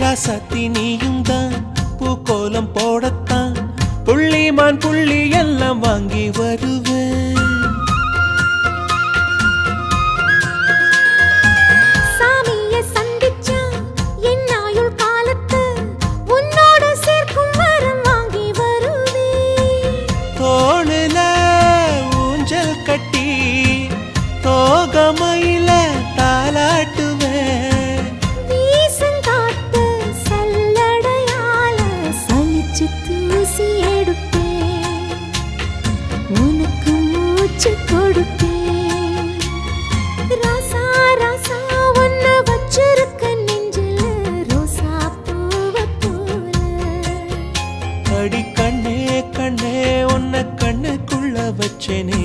ராசாத்தி நீயும் தான் பூக்கோலம் போடத்தான் புள்ளிமான் புள்ளி எல்லாம் வாங்கி வருவேன். சாமிய சந்திச்சா என் ஆயுள் காலத்து உன்னோடு சேர்க்கும் வரம் வாங்கி வருவேன். தோளுல ஊஞ்சல் கட்டி தோகமையில தாலாட்டுவேன். வீசங்காத்து சல்லடையால சலிச்சு தூசி எடுப்பேன். உனக்கு மூச்சு கொடுப்பேன். ராசா ராசா உன்னை வச்சிருக்க நெஞ்சில ரோசா பூவை போல. அடி கண்ணே கண்ணே உன்னை கண்ணுக்குள்ள வச்சேனே